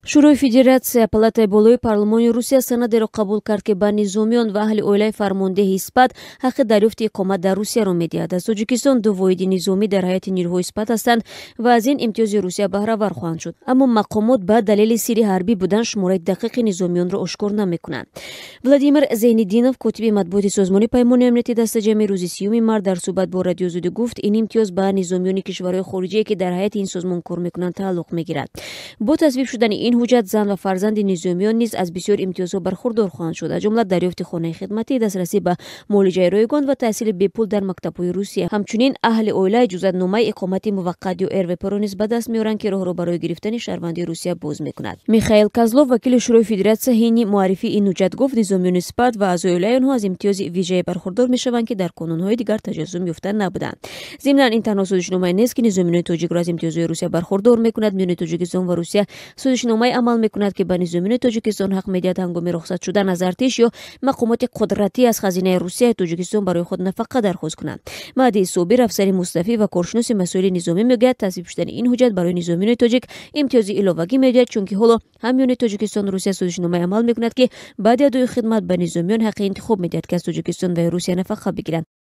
шӯрои федератсия палатаи болои парлумони Русия санадеро қабул кард ки ба низомиён ва аҳли оилаи фармондеҳи испат ҳаққи дарёфти иқомат дар Русияро медиҳад. Аз Тоҷикистон ду воҳиди низомӣ дар ҳайати нирӯҳои испат ҳастанд ва аз ин имтиёзи Русия баҳравар хоҳанд шуд. Аммо мақомот ба далели сирри ҳарбӣ будан шумораи дақиқи низомиёнро ошкор намекунанд. Владимир Зейниддинов, котиби матбуоти созмони паймони амнияти дастаҷамъи рӯзи 30 март дар суҳбат бо радиозуди гуфт, ин имтиёз ба низомиёни кишварҳои хориҷие ки дар ҳайати ин созмон кор мекунанд тааллуқ мегирад. Бо тасвиб шудани ин ҳуҷҷат зан ва фарзанди низомиён низ аз бисёр имтиёзҳо бархурдор хоҳанд шуд, аз ҷумла дарёфти хонаи хидматӣ, дастрасӣ ба муолиҷаи ройгон ва таҳсили бепул дар мактабҳои Русия. Ҳамчунин аҳли оила иҷозатномаи иқомати муваққат ё РВП-ро низ ба даст меоранд ки роҳро барои гирифтани шаҳрвандии Русия боз мекунад. Михаил Козлов, вакили шӯрои федератсия, ҳини муаррифии ин ҳуҷҷат гуфт, низомиёни испат ва аъзои оилаи онҳо аз имтиёзи вижае бархурдор мешаванд ки дар қонунҳои дигар таҷассум ёфта набуданд. Зимнан ин танҳо сӯзишномае нест ки низомиёни тоҷикро аз имтиёзҳои Русия бархурдор мекунад. Миёни Тоҷикистон ва Русия сӯзишномае амал мекунад ки ба низомиёни Тоҷикистон ҳақ медиҳад ҳангоми рухсат шудан аз артиш ё мақомоти қудратӣ аз хазинаи Русияи Тоҷикистон барои худ нафақа дархост кунанд. Маҳдии Собир, афсари мустафӣ ва коршиноси масоили низомӣ мегӯяд, тасвиб шудани ин ҳуҷҷат барои низомиёни тоҷик имтиёзи иловагӣ медиҳад, чунки ҳоло ҳам миёни Тоҷикистон Русия сӯзишномае амал мекунад ки баъди адои хидмат ба низомиён ҳаққи интихоб медиҳад ки аз Тоҷикистон ва Русия нафақа бигиранд.